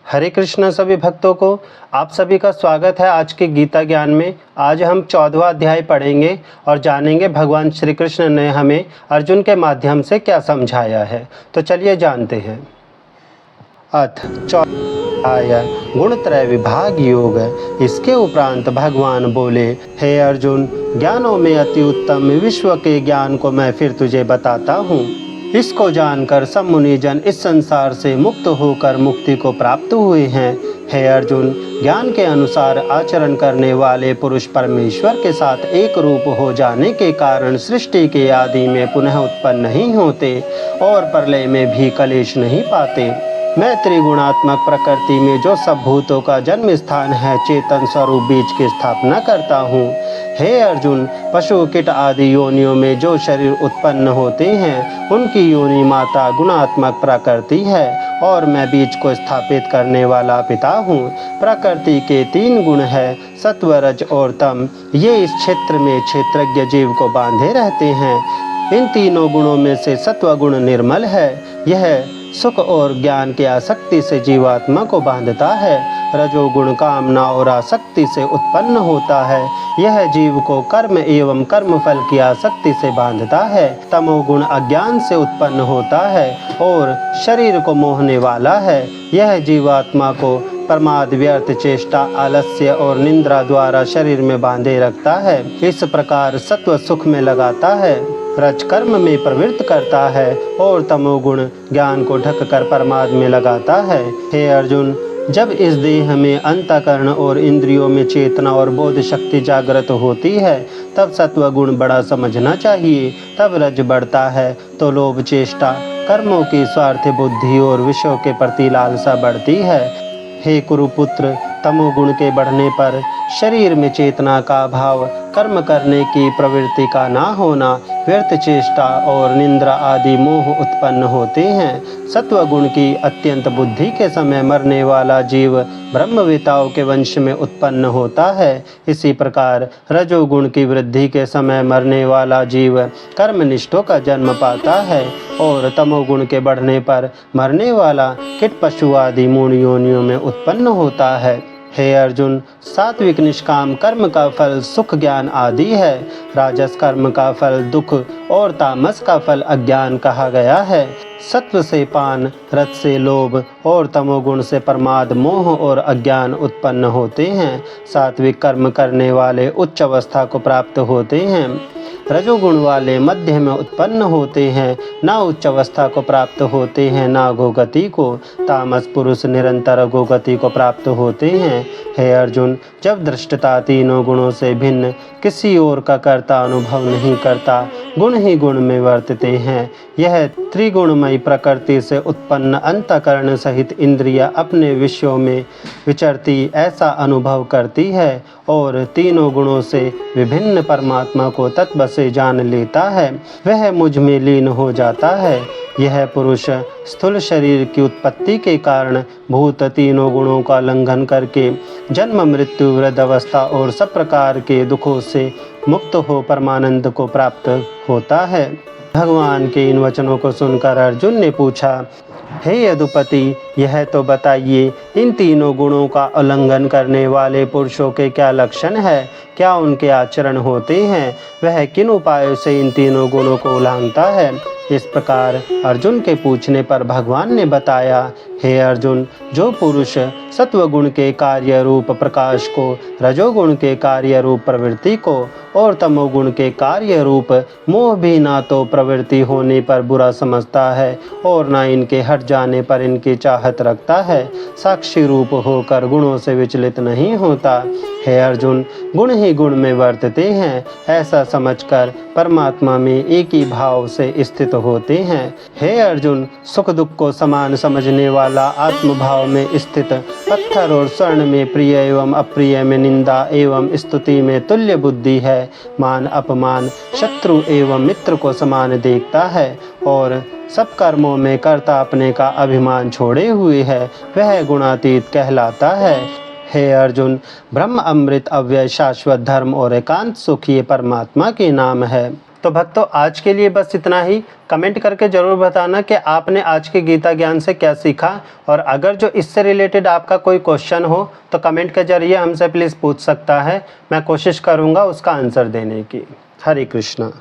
हरे कृष्ण सभी भक्तों को आप सभी का स्वागत है आज के गीता ज्ञान में। आज हम 14वां अध्याय पढ़ेंगे और जानेंगे भगवान श्री कृष्ण ने हमें अर्जुन के माध्यम से क्या समझाया है। तो चलिए जानते हैं। अथ 14 गुणत्रय विभाग योग। इसके उपरांत भगवान बोले, हे अर्जुन, ज्ञानों में अति उत्तम विश्व के ज्ञान को मैं फिर तुझे बताता हूँ। इसको जानकर सब मुनि जन इस संसार से मुक्त होकर मुक्ति को प्राप्त हुए हैं। हे अर्जुन, ज्ञान के अनुसार आचरण करने वाले पुरुष परमेश्वर के साथ एक रूप हो जाने के कारण सृष्टि के आदि में पुनः उत्पन्न नहीं होते और प्रलय में भी कलेश नहीं पाते। मैं त्रिगुणात्मक प्रकृति में जो सब भूतों का जन्म स्थान है, चेतन स्वरूप बीज की स्थापना करता हूँ। हे अर्जुन, पशु कीट आदि योनियों में जो शरीर उत्पन्न होते हैं, उनकी योनि माता गुणात्मक प्रकृति है और मैं बीज को स्थापित करने वाला पिता हूँ। प्रकृति के 3 गुण है, सत्व, रज और तम। ये इस क्षेत्र में क्षेत्रज्ञ जीव को बांधे रहते हैं। इन तीनों गुणों में से सत्व गुण निर्मल है। यह सुख और ज्ञान की आसक्ति से जीवात्मा को बांधता है। रजोगुण कामना और आसक्ति से उत्पन्न होता है। यह जीव को कर्म एवं कर्मफल की आसक्ति से बांधता है। तमोगुण अज्ञान से उत्पन्न होता है और शरीर को मोहने वाला है। यह जीवात्मा को प्रमाद, व्यर्थ चेष्टा, आलस्य और निंद्रा द्वारा शरीर में बांधे रखता है। इस प्रकार सत्व सुख में लगाता है, रज कर्म में प्रवृत्त करता है और तमोगुण ज्ञान को ढककर प्रमाद में लगाता है। हे अर्जुन, जब इस देह में अंतःकरण और इंद्रियों में चेतना और बोध शक्ति जागृत होती है, तब सत्व गुण बड़ा समझना चाहिए। तब रज बढ़ता है तो लोभ, चेष्टा, कर्मों की स्वार्थ बुद्धि और विषयों के प्रति लालसा बढ़ती है। हे कुरुपुत्र, तमोगुण के बढ़ने पर शरीर में चेतना का अभाव, कर्म करने की प्रवृत्ति का ना होना, व्यर्थ चेष्टा और निंद्रा आदि मोह उत्पन्न होते हैं। सत्व गुण की अत्यंत बुद्धि के समय मरने वाला जीव ब्रह्मवेताओं के वंश में उत्पन्न होता है। इसी प्रकार रजोगुण की वृद्धि के समय मरने वाला जीव कर्मनिष्ठों का जन्म पाता है और तमोगुण के बढ़ने पर मरने वाला कीट, पशु आदि मूढ़ योनियों में उत्पन्न होता है। हे अर्जुन, सात्विक निष्काम कर्म का फल सुख, ज्ञान आदि है। राजस कर्म का फल दुख और तामस का फल अज्ञान कहा गया है। सत्व से पान, रज से लोभ और तमोगुण से प्रमाद, मोह और अज्ञान उत्पन्न होते हैं। सात्विक कर्म करने वाले उच्च अवस्था को प्राप्त होते हैं। रजोगुण वाले मध्य में उत्पन्न होते हैं, ना उच्च अवस्था को प्राप्त होते हैं ना अधोगति को। तामस पुरुष निरंतर अधोगति को प्राप्त होते हैं। हे अर्जुन, जब दृष्टता तीनों गुणों से भिन्न किसी और का कर्ता अनुभव नहीं करता, गुण ही गुण में वर्तते हैं। यह त्रिगुणमयी प्रकृति से उत्पन्न अंतःकरण सहित इंद्रियां अपने विषयों में विचरती ऐसा अनुभव करती है और तीनों गुणों से विभिन्न परमात्मा को तत्व से जान लेता है। वह मुझ में लीन हो जाता है। यह पुरुष स्थूल शरीर की उत्पत्ति के कारण भूत तीनों गुणों का लंघन करके जन्म, मृत्यु, वृद्ध अवस्था और सब प्रकार के दुखों से मुक्त हो परमानंद को प्राप्त होता है। भगवान के इन वचनों को सुनकर अर्जुन ने पूछा, हे यदुपति, यह तो बताइए, इन तीनों गुणों का उल्लंघन करने वाले पुरुषों के क्या लक्षण है? क्या उनके आचरण होते हैं? वह किन उपायों से इन तीनों गुणों को उल्लांघता है? इस प्रकार अर्जुन के पूछने पर भगवान ने बताया, हे अर्जुन, जो पुरुष सत्वगुण के कार्य रूप प्रकाश को, रजोगुण के कार्य रूप प्रवृत्ति को और तमोगुण के कार्य रूप मोह भी ना तो प्रवृत्ति होने पर बुरा समझता है और ना इनके हट जाने पर इनकी चाहत रखता है, साक्षी रूप होकर गुणों से विचलित नहीं होता। हे अर्जुन, गुण ही गुण में वर्तते हैं, ऐसा समझकर परमात्मा में एक ही भाव से स्थित होते हैं। हे अर्जुन, सुख दुख को समान समझने वाला आत्मभाव में स्थित, पत्थर और स्वर्ण में प्रिय एवं अप्रिय में निंदा एवं स्तुति में तुल्य बुद्धि है। मान अपमान, शत्रु एवं मित्र को समान देखता है और सब कर्मों में कर्ता अपने का अभिमान छोड़े हुए है, वह गुणातीत कहलाता है। हे अर्जुन, ब्रह्म, अमृत, अव्यय, शाश्वत, धर्म और एकांत सुख ये परमात्मा के नाम है। तो भक्तों आज के लिए बस इतना ही। कमेंट करके ज़रूर बताना कि आपने आज के गीता ज्ञान से क्या सीखा, और अगर जो इससे रिलेटेड आपका कोई क्वेश्चन हो तो कमेंट के ज़रिए हमसे प्लीज़ पूछ सकता है। मैं कोशिश करूँगा उसका आंसर देने की। हरे कृष्णा।